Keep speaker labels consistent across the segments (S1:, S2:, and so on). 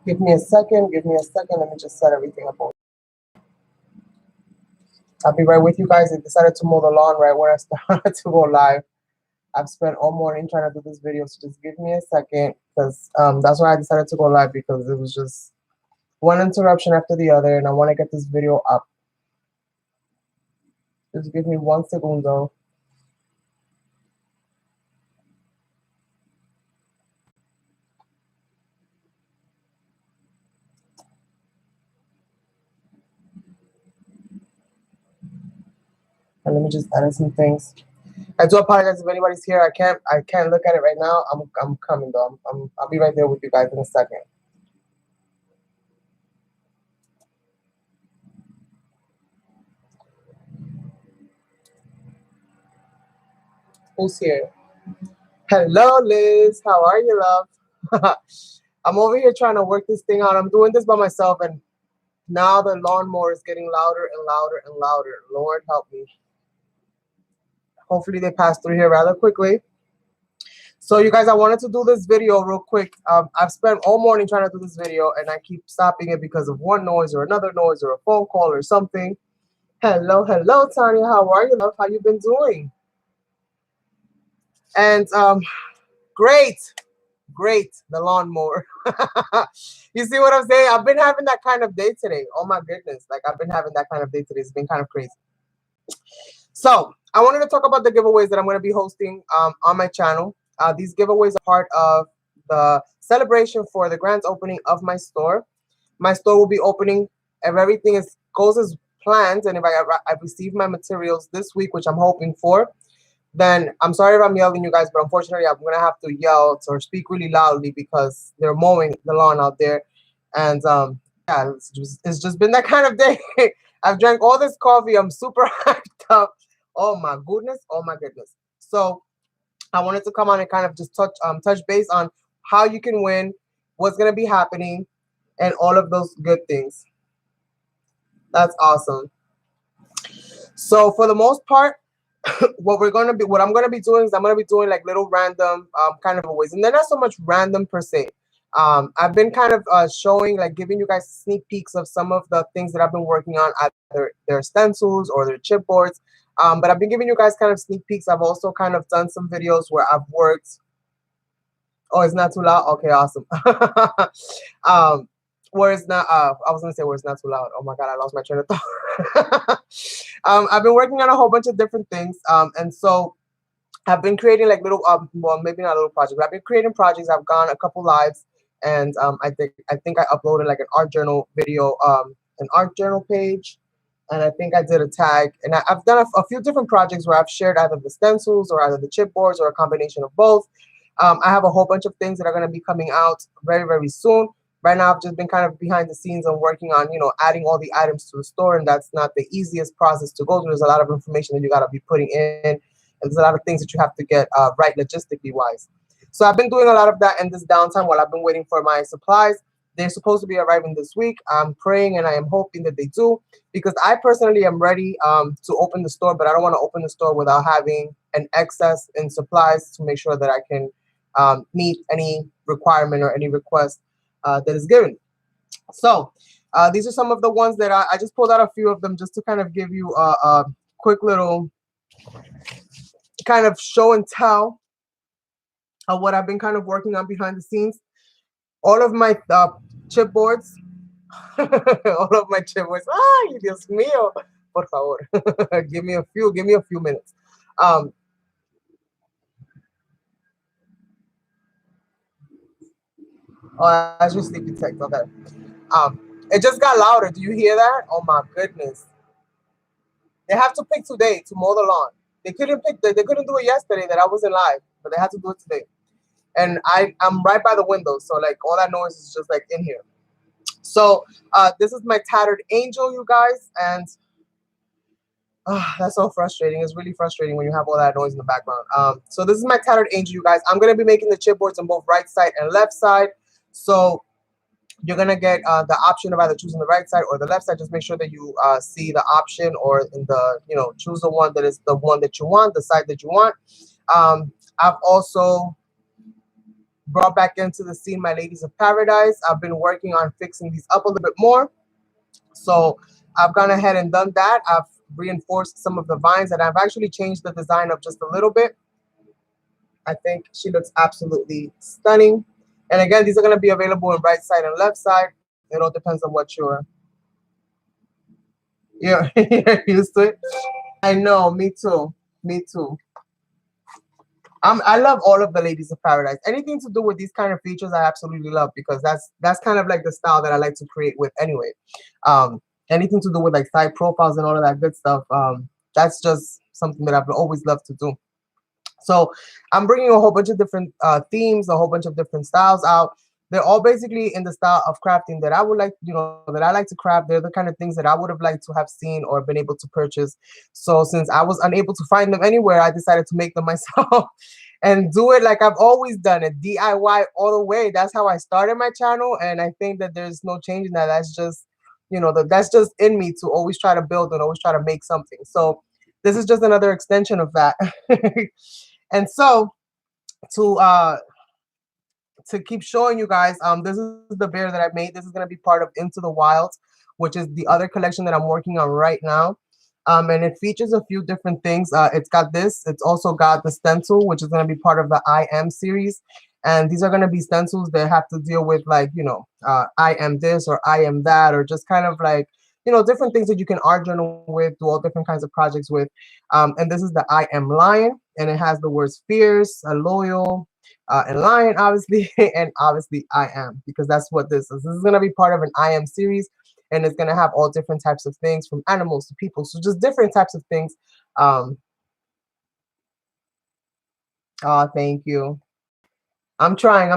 S1: Give me a second. Give me a second. Let me just set everything up. I'll be right with you guys. I decided to mow the lawn right when I started to go live. I've spent all morning trying to do this video, so just give me a second, because that's why I decided to go live, because it was just one interruption after the other, and I want to get this video up. Just give me 1 segundo. And let me just edit some things. I do apologize if anybody's here. I can't look at it right now. I'm coming though. I'll be right there with you guys in a second. Who's here? Hello, Liz. How are you, love? I'm over here trying to work this thing out. I'm doing this by myself, and now the lawnmower is getting louder and louder and louder. Lord help me. Hopefully they pass through here rather quickly. So you guys, I wanted to do this video real quick. I've spent all morning trying to do this video, and I keep stopping it because of one noise or another noise or a phone call or something. Hello, hello, Tanya. How are you, love? How you been doing? And great, the lawnmower. You see what I'm saying? I've been having that kind of day today. Oh my goodness, like I've been having that kind of day today. It's been kind of crazy. So I wanted to talk about the giveaways that I'm going to be hosting on my channel. These giveaways are part of the celebration for the grand opening of my store. My store will be opening if everything goes as planned, and if I receive my materials this week, which I'm hoping for, then I'm sorry if I'm yelling, you guys, but unfortunately I'm going to have to yell or speak really loudly because they're mowing the lawn out there. And yeah, it's just been that kind of day. I've drank all this coffee. I'm super hyped up. Oh my goodness. Oh my goodness. So I wanted to come on and kind of just touch base on how you can win, what's going to be happening, and all of those good things. That's awesome. So for the most part, what I'm gonna be doing is I'm gonna be doing like little random kind of ways, and they're not so much random per se. I've been kind of showing, like giving you guys sneak peeks of some of the things that I've been working on, either their stencils or their chipboards. But I've been giving you guys kind of sneak peeks. I've also kind of done some videos where I've worked. Oh, it's not too loud. Okay, awesome. Where it's not, I was gonna say where it's not too loud. Oh my God, I lost my train of thought. I've been working on a whole bunch of different things. And so I've been creating like little, well, maybe not little projects, but I've been creating projects. I've gone a couple lives, and I think I uploaded like an art journal video, an art journal page. And I think I did a tag, and I've done a few different projects where I've shared either the stencils or either the chipboards or a combination of both. I have a whole bunch of things that are going to be coming out very, very soon. Right now, I've just been kind of behind the scenes and working on, adding all the items to the store, and that's not the easiest process to go through. There's a lot of information that you got to be putting in, and there's a lot of things that you have to get right logistically wise. So I've been doing a lot of that in this downtime while I've been waiting for my supplies. They're supposed to be arriving this week. I'm praying and I am hoping that they do, because I personally am ready to open the store, but I don't want to open the store without having an excess in supplies to make sure that I can meet any requirement or any request that is given. So these are some of the ones that I just pulled out a few of them just to kind of give you a quick little kind of show and tell of what I've been kind of working on behind the scenes. All of my chipboards, all of my chipboards. Ay, Dios mío, por favor, give me a few minutes. Oh, that's your sleepy text. Okay. It just got louder. Do you hear that? Oh my goodness. They have to pick today to mow the lawn. They couldn't do it yesterday that I wasn't live, but they had to do it today. And I'm right by the window, so like all that noise is just like in here. So this is my Tattered Angel, you guys, and that's so frustrating. It's really frustrating when you have all that noise in the background. So this is my Tattered Angel, you guys. I'm gonna be making the chipboards on both right side and left side. So you're gonna get the option of either choosing the right side or the left side. Just make sure that you see the option, or in the choose the one that is the one that you want, the side that you want. I've also brought back into the scene my Ladies of Paradise. I've been working on fixing these up a little bit more. So I've gone ahead and done that. I've reinforced some of the vines, and I've actually changed the design up just a little bit. I think she looks absolutely stunning. And again, these are going to be available in right side and left side. It all depends on what you're used to it. I know, me too. Me too. I love all of the Ladies of Paradise. Anything to do with these kind of features, I absolutely love, because that's kind of like the style that I like to create with anyway. Anything to do with like side profiles and all of that good stuff. That's just something that I've always loved to do. So I'm bringing a whole bunch of different themes, a whole bunch of different styles out. They're all basically in the style of crafting that I would like, that I like to craft. They're the kind of things that I would have liked to have seen or been able to purchase. So since I was unable to find them anywhere, I decided to make them myself and do it like I've always done it, DIY all the way. That's how I started my channel, and I think that there's no change in that. That's just, that's just in me to always try to build and always try to make something. So this is just another extension of that. And so to keep showing you guys, this is the bear that I made. This is going to be part of Into the Wilds, which is the other collection that I'm working on right now. And it features a few different things. It's got this. It's also got the stencil, which is going to be part of the I Am series. And these are going to be stencils that have to deal with, like, I am this or I am that, or just kind of like, different things that you can art journal with, do all different kinds of projects with. And this is the I Am Lion, and it has the words fierce, loyal, and lion, obviously, and obviously I am, because that's what this is. This is going to be part of an I Am series, and it's going to have all different types of things, from animals to people, so just different types of things. Oh, thank you. I'm trying.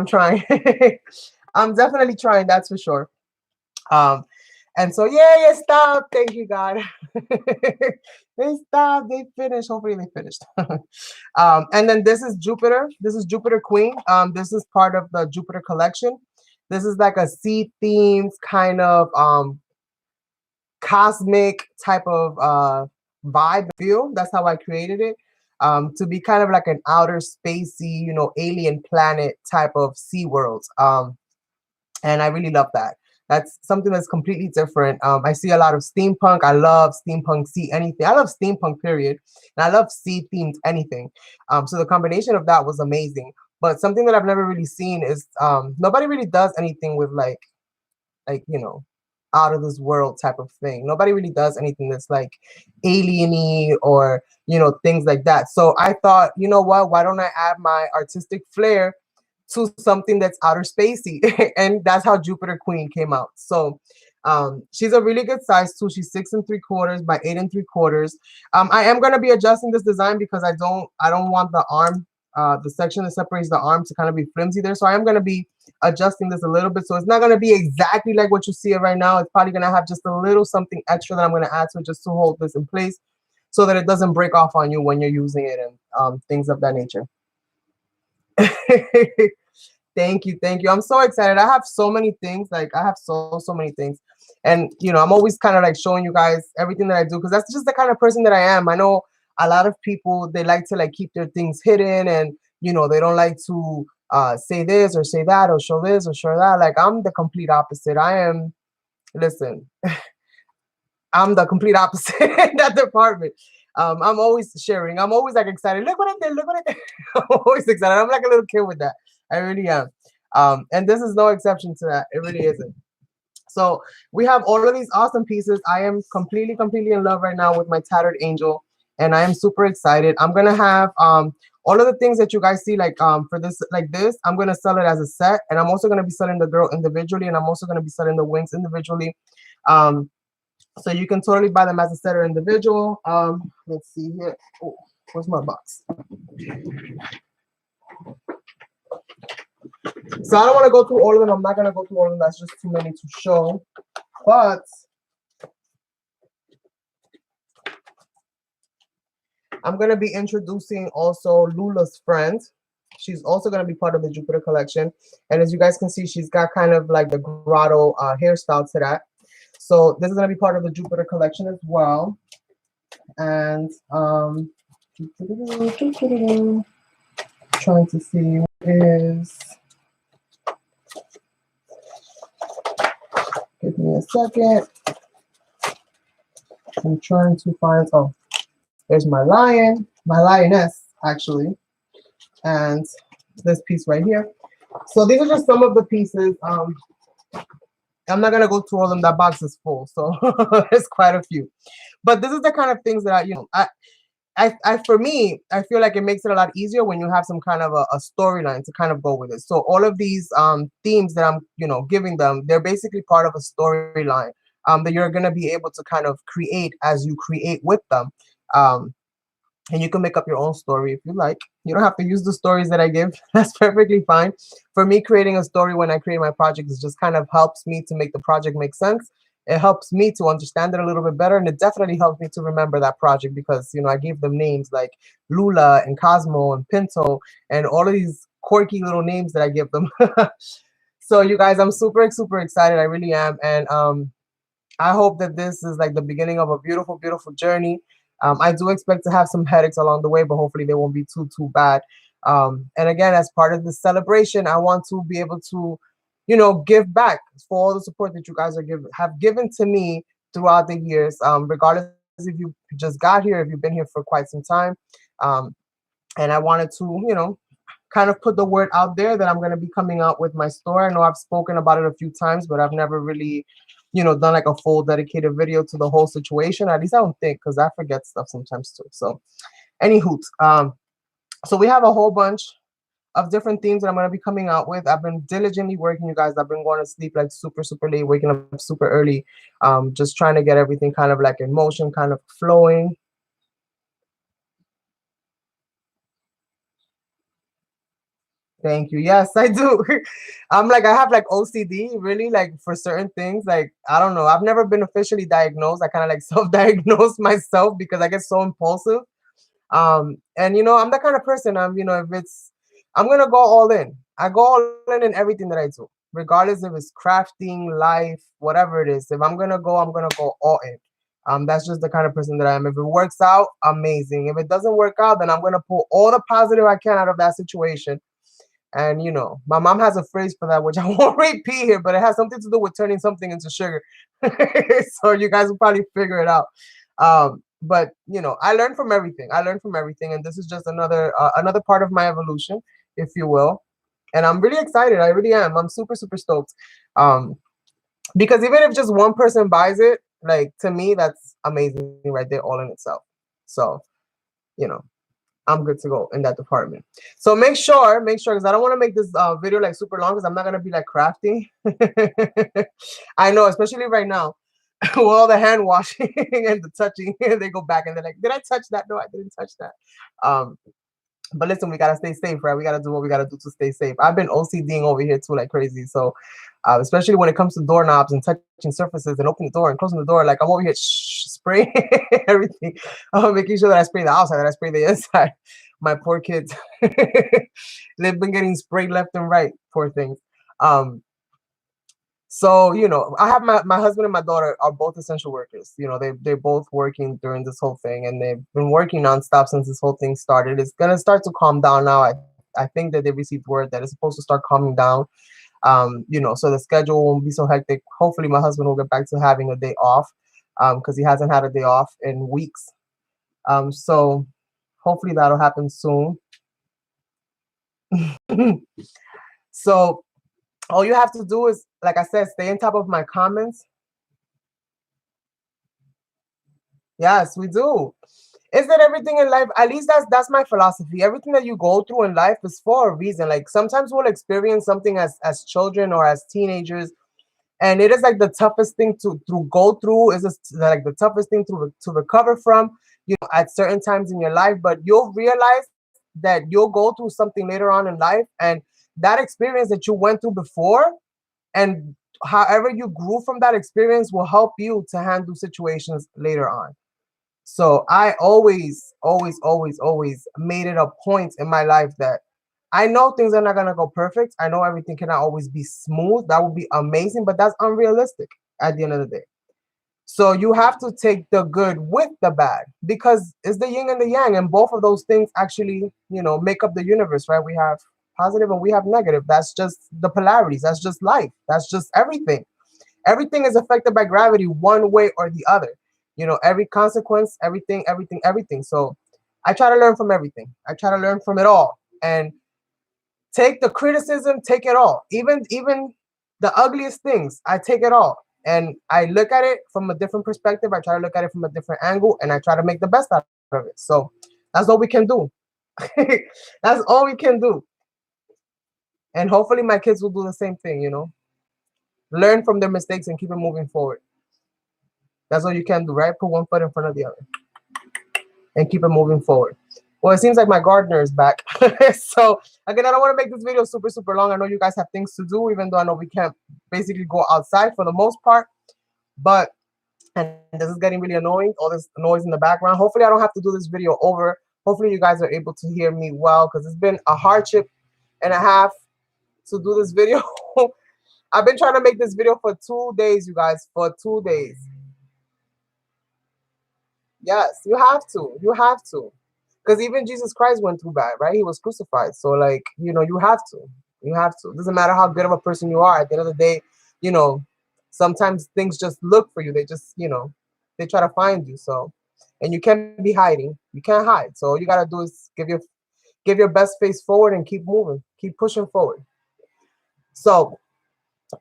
S1: I'm definitely trying, that's for sure. And so, yeah, stop. Thank you, God. They stopped. They finished. Hopefully they finished. And then this is Jupiter. This is Jupiter Queen. This is part of the Jupiter collection. This is like a sea themed kind of cosmic type of vibe feel. That's how I created it. To be kind of like an outer spacey, alien planet type of sea world. And I really love that. That's something that's completely different. I see a lot of steampunk. I love steampunk, sea anything. I love steampunk, period. And I love sea themed anything. So the combination of that was amazing. But something that I've never really seen is nobody really does anything with like out of this world type of thing. Nobody really does anything that's like alien-y or, things like that. So I thought, you know what, why don't I add my artistic flair to something that's outer spacey? And that's how Jupiter Queen came out. So she's a really good size too. She's 6 3/4 by 8 3/4. I am going to be adjusting this design because I don't want the arm, the section that separates the arm, to kind of be flimsy there. So I am going to be adjusting this a little bit. So it's not going to be exactly like what you see it right now. It's probably going to have just a little something extra that I'm going to add to it just to hold this in place so that it doesn't break off on you when you're using it, and things of that nature. Thank you. I'm so excited. I have so many things. Like, I have so many things, and I'm always kind of like showing you guys everything that I do, because that's just the kind of person that I am. I know a lot of people, they like to like keep their things hidden, and they don't like to say this or say that or show this or show that. Like, I'm the complete opposite. Listen, I'm the complete opposite in that department. I'm always sharing. I'm always like excited. Look what I did. Look what I did. I'm always excited. I'm like a little kid with that. I really am. And this is no exception to that. It really isn't. So we have all of these awesome pieces. I am completely in love right now with my Tattered Angel, and I am super excited. I'm gonna have all of the things that you guys see, like for this, like this, I'm gonna sell it as a set, and I'm also gonna be selling the girl individually, and I'm also gonna be selling the wings individually. So you can totally buy them as a set or individual. Let's see here. Oh, where's my box? So I don't want to go through all of them. I'm not going to go through all of them. That's just too many to show. But I'm going to be introducing also Lula's friend. She's also going to be part of the Jupiter collection. And as you guys can see, she's got kind of like the grotto hairstyle to that. So this is going to be part of the Jupiter collection as well. And trying to see what is a second. I'm trying to find, oh, there's my lion, my lioness, actually, and this piece right here. So these are just some of the pieces. I'm not gonna go through all of them. That box is full, so there's quite a few. But this is the kind of things that for me, I feel like it makes it a lot easier when you have some kind of a storyline to kind of go with it. So all of these themes that I'm, giving them, they're basically part of a storyline that you're gonna be able to kind of create as you create with them. And you can make up your own story if you like. You don't have to use the stories that I give. That's perfectly fine. For me, creating a story when I create my project is just kind of helps me to make the project make sense. It helps me to understand it a little bit better, and it definitely helps me to remember that project because, I gave them names like Lula and Cosmo and Pinto and all of these quirky little names that I give them. So you guys, I'm super, super excited. I really am. And I hope that this is like the beginning of a beautiful, beautiful journey. I do expect to have some headaches along the way, but hopefully they won't be too bad. And again, as part of this celebration, I want to be able to, give back for all the support that you guys have given to me throughout the years, regardless if you just got here, if you've been here for quite some time. And I wanted to, kind of put the word out there that I'm going to be coming out with my store. I know I've spoken about it a few times, but I've never really done like a full dedicated video to the whole situation. At least I don't think, because I forget stuff sometimes too. So anywho, so we have a whole bunch of different themes that I'm going to be coming out with. I've been diligently working, you guys. I've been going to sleep like super, super late, waking up super early, just trying to get everything kind of like in motion, kind of flowing. Thank you. Yes, I do. I have like OCD, really, like for certain things. Like, I don't know. I've never been officially diagnosed. I kind of like self-diagnose myself because I get so impulsive. And I'm that kind of person. I'm gonna go all in. I go all in everything that I do, regardless if it's crafting, life, whatever it is. If I'm gonna go all in. That's just the kind of person that I am. If it works out, amazing. If it doesn't work out, then I'm gonna pull all the positive I can out of that situation. And my mom has a phrase for that, which I won't repeat here, but it has something to do with turning something into sugar. So you guys will probably figure it out. But I learned from everything. And this is just another part of my evolution, if you will. And I'm really excited. I really am. I'm super, super stoked. Because even if just one person buys it, like, to me, that's amazing right there, all in itself. So, I'm good to go in that department. So make sure, because I don't want to make this video like super long, because I'm not going to be like crafty. I know, especially right now, with all the hand washing and the touching, they go back and they're like, did I touch that? No, I didn't touch that. But listen, we got to stay safe, right? We got to do what we got to do to stay safe. I've been OCDing over here too, like crazy. So especially when it comes to doorknobs and touching surfaces and opening the door and closing the door, like I'm over here spraying everything, making sure that I spray the outside, that I spray the inside. My poor kids, they've been getting sprayed left and right, poor things. So, I have my husband and my daughter are both essential workers. They're both working during this whole thing, and they've been working nonstop since this whole thing started. It's going to start to calm down now. I think that they received word that it's supposed to start calming down, so the schedule won't be so hectic. Hopefully my husband will get back to having a day off, because he hasn't had a day off in weeks. So hopefully that'll happen soon. So all you have to do is, like I said, stay on top of my comments. Yes, we do. Is that everything in life? At least that's my philosophy. Everything that you go through in life is for a reason. Like sometimes we'll experience something as children or as teenagers, and it is like the toughest thing to go through. Is like the toughest thing to recover from, at certain times in your life. But you'll realize that you'll go through something later on in life, and that experience that you went through before, and however you grew from that experience, will help you to handle situations later on. So I always, always, always, always made it a point in my life that I know things are not going to go perfect. I know everything cannot always be smooth. That would be amazing, but that's unrealistic at the end of the day. So you have to take the good with the bad, because it's the yin and the yang, and both of those things actually, make up the universe, right? We have positive and we have negative. That's just the polarities. That's just life. That's just everything. Everything is affected by gravity one way or the other. You know, every consequence, everything, everything, everything. So I try to learn from everything. I try to learn from it all. And take the criticism, take it all. Even the ugliest things, I take it all. And I look at it from a different perspective. I try to look at it from a different angle, and I try to make the best out of it. So that's all we can do. That's all we can do. And hopefully my kids will do the same thing, you know. Learn from their mistakes and keep it moving forward. That's all you can do, right? Put one foot in front of the other and keep it moving forward. Well, it seems like my gardener is back. So again, I don't want to make this video super, super long. I know you guys have things to do, even though I know we can't basically go outside for the most part. But, and this is getting really annoying, all this noise in the background. Hopefully I don't have to do this video over. Hopefully you guys are able to hear me well, because it's been a hardship and a half to do this video. I've been trying to make this video for 2 days, you guys, for 2 days. Yes, you have to. You have to. Because even Jesus Christ went through that, right? He was crucified. So, like, you know, you have to. You have to. It doesn't matter how good of a person you are. At the end of the day, you know, sometimes things just look for you. They just, you know, they try to find you. So, and you can't be hiding. You can't hide. So all you got to do is give your best face forward and keep moving. Keep pushing forward. So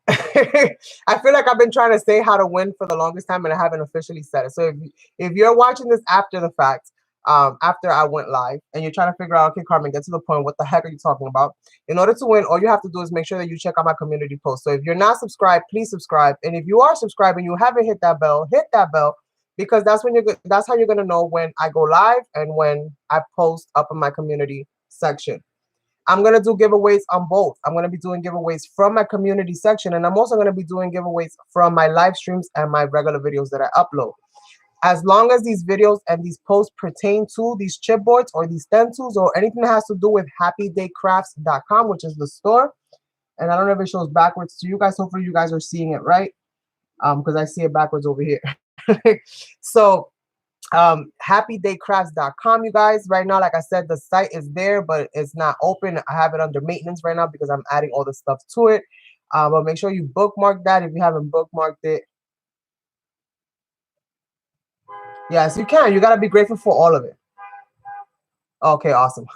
S1: I feel like I've been trying to say how to win for the longest time, and I haven't officially said it. So if you're watching this after the fact, after I went live, and you're trying to figure out, okay, Carmen, get to the point, what the heck are you talking about? In order to win, all you have to do is make sure that you check out my community post. So if you're not subscribed, please subscribe. And if you are subscribed and you haven't hit that bell, because that's when that's how you're gonna know when I go live and when I post up in my community section. I'm going to do giveaways on both. I'm going to be doing giveaways from my community section, and I'm also going to be doing giveaways from my live streams and my regular videos that I upload. As long as these videos and these posts pertain to these chipboards or these stencils or anything that has to do with happydaycrafts.com, which is the store. And I don't know if it shows backwards to you guys. Hopefully you guys are seeing it right, because I see it backwards over here. So happydaycrafts.com, you guys. Right now, like I said, the site is there, but it's not open. I have it under maintenance right now because I'm adding all the stuff to it. But make sure you bookmark that if you haven't bookmarked it. Yes, you can. You got to be grateful for all of it. Okay, awesome.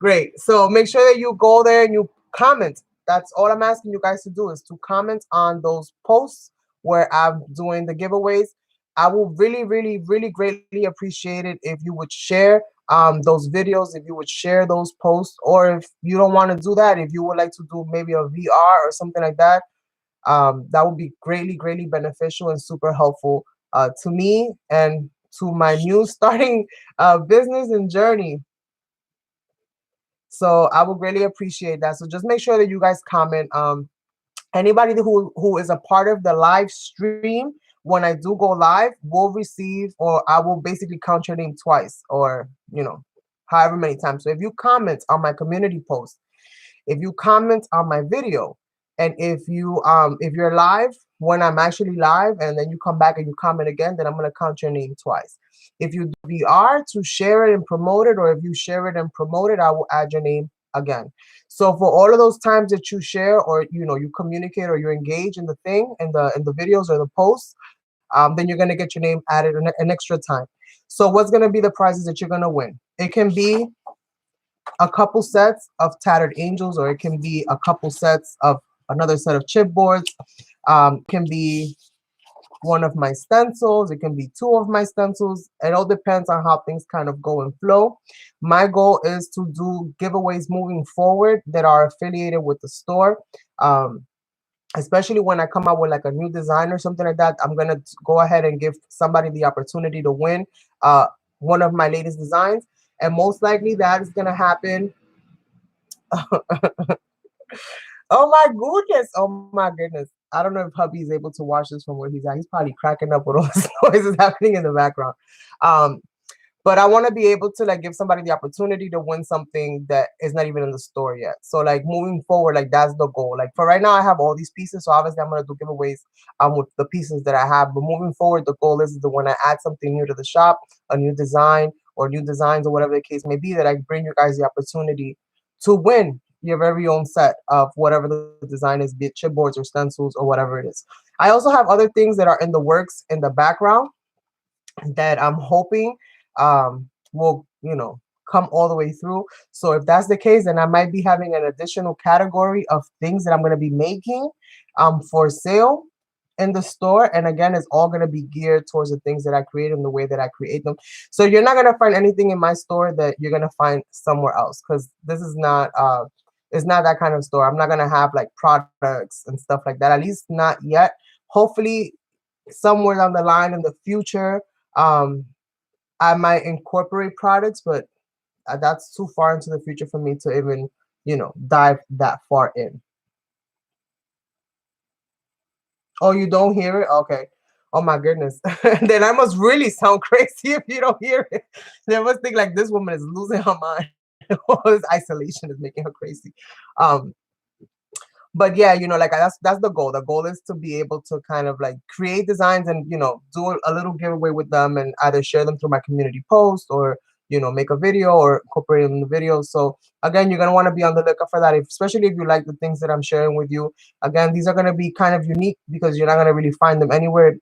S1: Great. So make sure that you go there and you comment. That's all I'm asking you guys to do, is to comment on those posts where I'm doing the giveaways. I will really, really, really greatly appreciate it if you would share those videos, if you would share those posts, or if you don't want to do that, if you would like to do maybe a VR or something like that, that would be greatly, greatly beneficial and super helpful to me and to my new starting business and journey. So I would greatly appreciate that. So just make sure that you guys comment. Anybody who is a part of the live stream, when I do go live, will receive, or I will basically count your name twice, or, you know, however many times. So if you comment on my community post, if you comment on my video, and if you're live when I'm actually live, and then you come back and you comment again, then I'm going to count your name twice. If you do VR to share it and promote it, or if you share it and promote it, I will add your name again. So for all of those times that you share, or, you know, you communicate, or you engage in the thing, in the videos or the posts, then you're going to get your name added an extra time. So what's going to be the prizes that you're going to win? It can be a couple sets of Tattered Angels, or it can be a couple sets of another set of chipboards. It can be one of my stencils. It can be 2 of my stencils. It all depends on how things kind of go and flow. My goal is to do giveaways moving forward that are affiliated with the store. Especially when I come out with like a new design or something like that, I'm going to go ahead and give somebody the opportunity to win one of my latest designs. And most likely that is going to happen. Oh my goodness. Oh my goodness. I don't know if hubby is able to watch this from where he's at. He's probably cracking up with all this noises happening in the background. But I want to be able to like give somebody the opportunity to win something that is not even in the store yet. So like moving forward, like that's the goal. Like for right now, I have all these pieces. So obviously I'm going to do giveaways with the pieces that I have. But moving forward, the goal is that when I add something new to the shop, a new design or new designs or whatever the case may be, that I bring you guys the opportunity to win. your very own set of whatever the design is, be it chipboards or stencils or whatever it is. I also have other things that are in the works in the background that I'm hoping will, you know, come all the way through. So if that's the case, then I might be having an additional category of things that I'm going to be making for sale in the store. And again, it's all going to be geared towards the things that I create and the way that I create them. So you're not going to find anything in my store that you're going to find somewhere else, because this is not it's not that kind of store. I'm not going to have like products and stuff like that, at least not yet. Hopefully somewhere down the line in the future, I might incorporate products, but that's too far into the future for me to even, you know, dive that far in. Oh, you don't hear it? Okay. Oh my goodness. Then I must really sound crazy if you don't hear it. They must think like this woman is losing her mind. All this isolation is making her crazy. Um, but yeah, you know, like that's the goal. The goal is to be able to kind of like create designs and, you know, do a little giveaway with them and either share them through my community post or, you know, make a video or incorporate them in the video. So again, you're going to want to be on the lookout for that, especially if you like the things that I'm sharing with you. Again, these are going to be kind of unique because you're not going to really find them anywhere.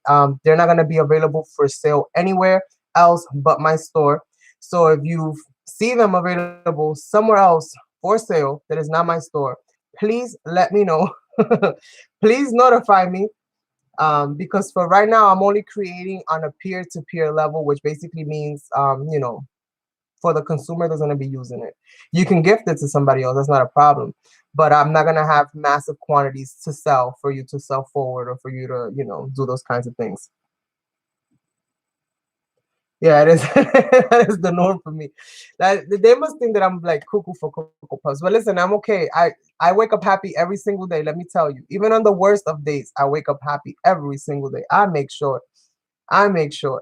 S1: They're not going to be available for sale anywhere else but my store. So if you see them available somewhere else for sale that is not my store, please let me know. Please notify me, because for right now, I'm only creating on a peer-to-peer level, which basically means, you know, for the consumer that's going to be using it. You can gift it to somebody else. That's not a problem. But I'm not going to have massive quantities to sell for you to sell forward or for you to, you know, do those kinds of things. Yeah, it is. That is the norm for me. That they must think that I'm like cuckoo for Cocoa Puffs. But listen, I'm okay. I wake up happy every single day. Let me tell you. Even on the worst of days, I wake up happy every single day. I make sure. I make sure.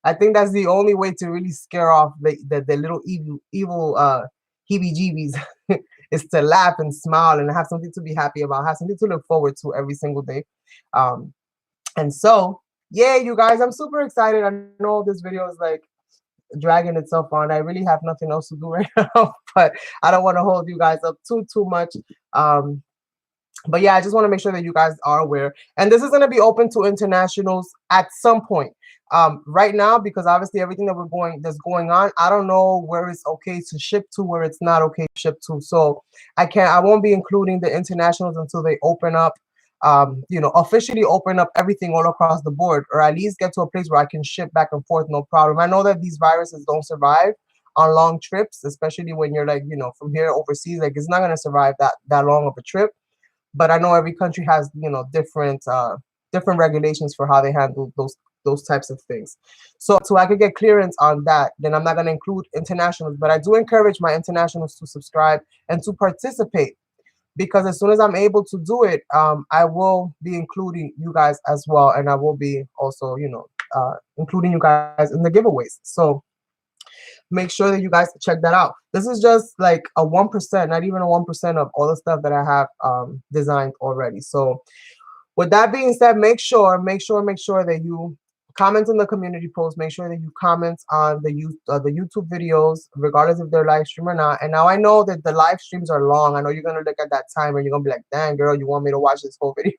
S1: I think that's the only way to really scare off the little evil heebie-jeebies is to laugh and smile and have something to be happy about, have something to look forward to every single day. And so, yeah, you guys, I'm super excited. I know this video is like dragging itself on. I really have nothing else to do right now, but I don't want to hold you guys up too much. But yeah, I just want to make sure that you guys are aware. And this is going to be open to internationals at some point. Right now, because obviously everything that's going on, I don't know where it's okay to ship to, where it's not okay to ship to. So I won't be including the internationals until they open up, you know, officially open up everything all across the board, or at least get to a place where I can ship back and forth, no problem. I know that these viruses don't survive on long trips, especially when you're like, you know, from here overseas. Like, it's not going to survive that long of a trip. But I know every country has, you know, different regulations for how they handle those types of things. So I could get clearance on that, then I'm not going to include internationals. But I do encourage my internationals to subscribe and to participate, because as soon as I'm able to do it, I will be including you guys as well, and I will be also, you know, including you guys in the giveaways. So make sure that you guys check that out. This is just like a 1%, not even a 1% of all the stuff that I have designed already. So with that being said, make sure that you comment in the community post. Make sure that you comment on the YouTube videos, regardless if they're live stream or not. And now I know that the live streams are long. I know you're gonna look at that time and you're gonna be like, "Dang, girl, you want me to watch this whole video?"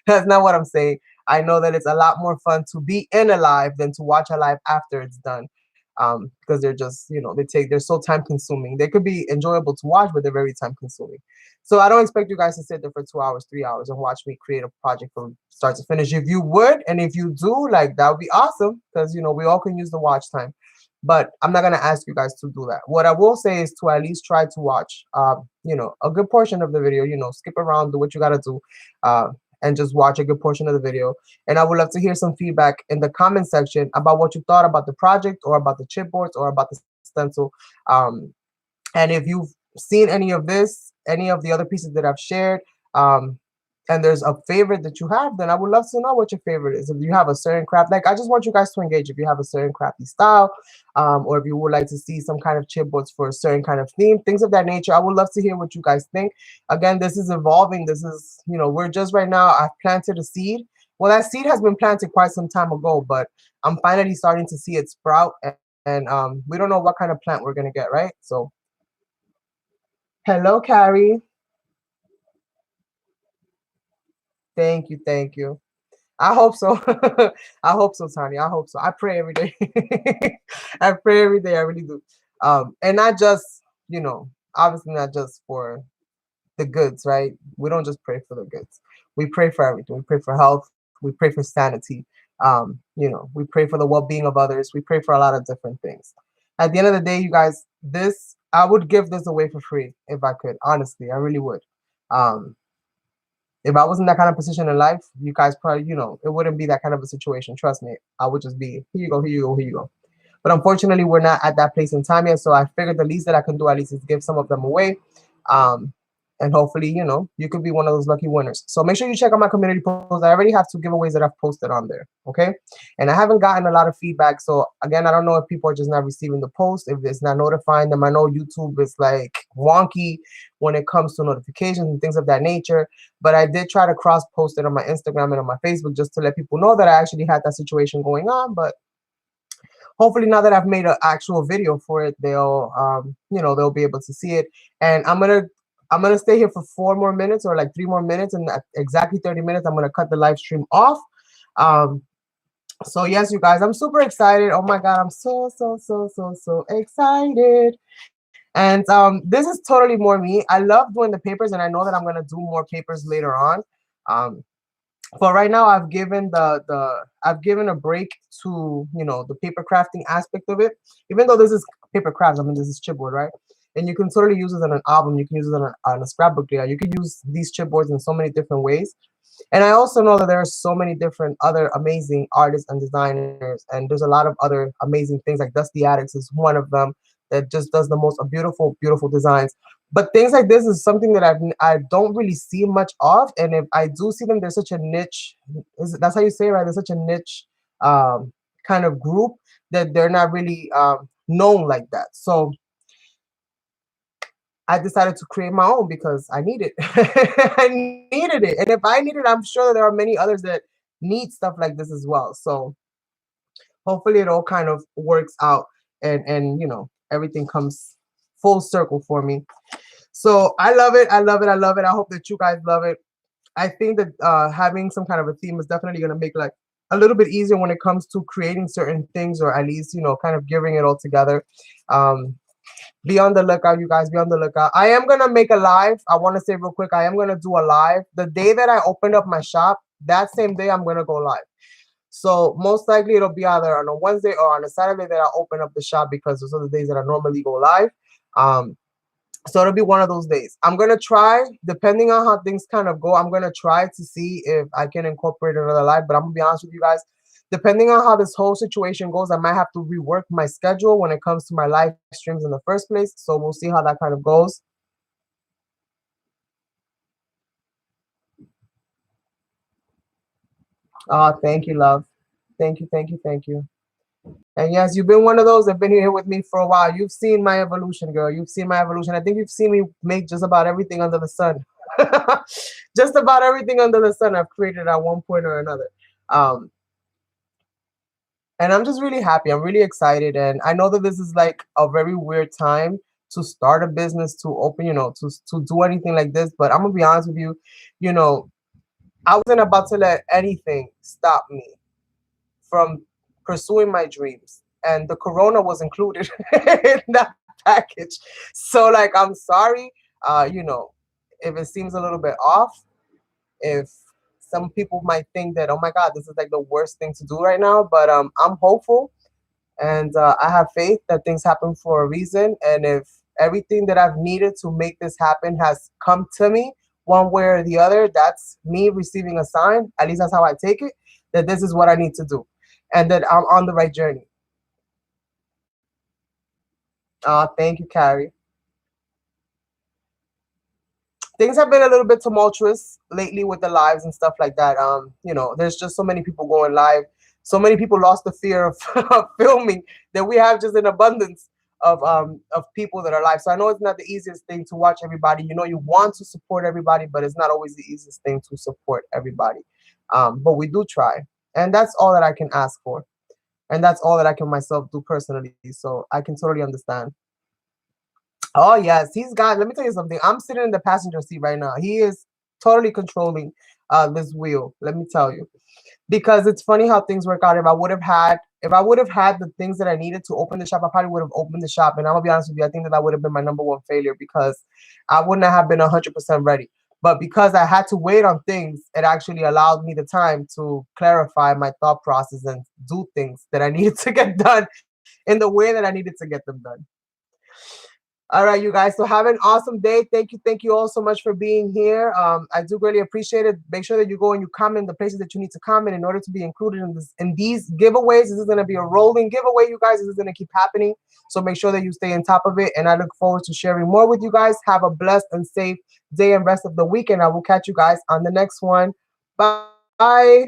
S1: That's not what I'm saying. I know that it's a lot more fun to be in a live than to watch a live after it's done. Because they're just, you know, they're so time consuming. They could be enjoyable to watch, but they're very time consuming. So I don't expect you guys to sit there for 2 hours, 3 hours and watch me create a project from start to finish. If you would, and if you do, like, that would be awesome, because, you know, we all can use the watch time. But I'm not gonna ask you guys to do that. What I will say is to at least try to watch, you know, a good portion of the video. You know, skip around, do what you gotta do, and just watch a good portion of the video. And I would love to hear some feedback in the comment section about what you thought about the project, or about the chipboards, or about the stencil. And if you've seen any of this, any of the other pieces that I've shared, and there's a favorite that you have, then I would love to know what your favorite is. If you have a certain craft, like, I just want you guys to engage. If you have a certain crafty style, or if you would like to see some kind of chipboards for a certain kind of theme, things of that nature, I would love to hear what you guys think. Again, this is evolving. This is, you know, we're just right now, I've planted a seed. Well, that seed has been planted quite some time ago, but I'm finally starting to see it sprout. And we don't know what kind of plant we're going to get, right? So Hello, Carrie. Thank you, thank you. I hope so. I hope so, Tanya. I hope so. I pray every day. I pray every day. I really do. And not just, obviously not just for the goods, right? We don't just pray for the goods. We pray for everything. We pray for health. We pray for sanity. We pray for the well-being of others. We pray for a lot of different things. At the end of the day, you guys, I would give this away for free if I could. Honestly, I really would. Um, if I was in that kind of position in life, you guys probably, it wouldn't be that kind of a situation. Trust me. I would just be, here you go, here you go, here you go. But unfortunately, we're not at that place in time yet. So I figured the least that I can do at least is give some of them away. And hopefully, you could be one of those lucky winners. So make sure you check out my community posts. I already have 2 giveaways that I've posted on there. Okay. And I haven't gotten a lot of feedback. So again, I don't know if people are just not receiving the post, if it's not notifying them. I know YouTube is like wonky when it comes to notifications and things of that nature. But I did try to cross post it on my Instagram and on my Facebook just to let people know that I actually had that situation going on. But hopefully now that I've made an actual video for it, they'll be able to see it. And I'm gonna stay here for 4 more minutes or like 3 more minutes, and at exactly 30 minutes, I'm gonna cut the live stream off. So yes, you guys, I'm super excited. Oh my God, I'm so excited. And this is totally more me. I love doing the papers, and I know that I'm gonna do more papers later on. But right now, I've given a break to the paper crafting aspect of it. Even though this is paper crafts, I mean this is chipboard, right? And you can totally use it on an album. You can use it on a scrapbook. Yeah, you can use these chipboards in so many different ways. And I also know that there are so many different other amazing artists and designers, and there's a lot of other amazing things. Like Dusty Addicts is one of them that just does the most beautiful, beautiful designs. But things like this is something that I don't really see much of, and if I do see them, there's such a niche. That's how you say it, right? There's such a niche kind of group that they're not really known like that. So I decided to create my own because I need it. I needed it. And if I need it, I'm sure that there are many others that need stuff like this as well. So hopefully it all kind of works out and everything comes full circle for me. So I love it. I love it. I love it. I hope that you guys love it. I think that having some kind of a theme is definitely going to make like a little bit easier when it comes to creating certain things, or at least, kind of giving it all together. Be on the lookout, you guys. Be on the lookout. I am going to make a live. I want to say real quick, I am going to do a live. The day that I opened up my shop, that same day I'm going to go live. So most likely it'll be either on a Wednesday or on a Saturday that I open up the shop, because those are the days that I normally go live. So it'll be one of those days. I'm going to try, depending on how things kind of go, I'm going to try to see if I can incorporate another live. But I'm going to be honest with you guys, depending on how this whole situation goes, I might have to rework my schedule when it comes to my live streams in the first place. So we'll see how that kind of goes. Thank you, love. Thank you, thank you, thank you. And yes, you've been one of those that have been here with me for a while. You've seen my evolution, girl. You've seen my evolution. I think you've seen me make just about everything under the sun. Just about everything under the sun I've created at one point or another. And I'm just really happy. I'm really excited. And I know that this is like a very weird time to start a business, to open, to do anything like this. But I'm going to be honest with you, I wasn't about to let anything stop me from pursuing my dreams, and the corona was included in that package. So like, I'm sorry, if it seems a little bit off, if some people might think that, oh my God, this is like the worst thing to do right now, but I'm hopeful, and I have faith that things happen for a reason. And if everything that I've needed to make this happen has come to me one way or the other, that's me receiving a sign. At least that's how I take it, that this is what I need to do, and that I'm on the right journey. Thank you, Carrie. Things have been a little bit tumultuous lately with the lives and stuff like that. There's just so many people going live. So many people lost the fear of, of filming, that we have just an abundance of people that are live. So I know it's not the easiest thing to watch everybody. You want to support everybody, but it's not always the easiest thing to support everybody. But we do try, and that's all that I can ask for. And that's all that I can myself do personally. So I can totally understand. Oh yes, he's got. Let me tell you something. I'm sitting in the passenger seat right now. He is totally controlling this wheel. Let me tell you, because it's funny how things work out. If I would have had the things that I needed to open the shop, I probably would have opened the shop. And I'm gonna be honest with you, I think that would have been my number one failure because I wouldn't have been 100% ready. But because I had to wait on things, it actually allowed me the time to clarify my thought process and do things that I needed to get done in the way that I needed to get them done. All right, you guys. So have an awesome day. Thank you all so much for being here. I do really appreciate it. Make sure that you go and you comment the places that you need to comment in order to be included in these giveaways. This is going to be a rolling giveaway, you guys. This is going to keep happening. So make sure that you stay on top of it. And I look forward to sharing more with you guys. Have a blessed and safe day and rest of the week. And I will catch you guys on the next one. Bye.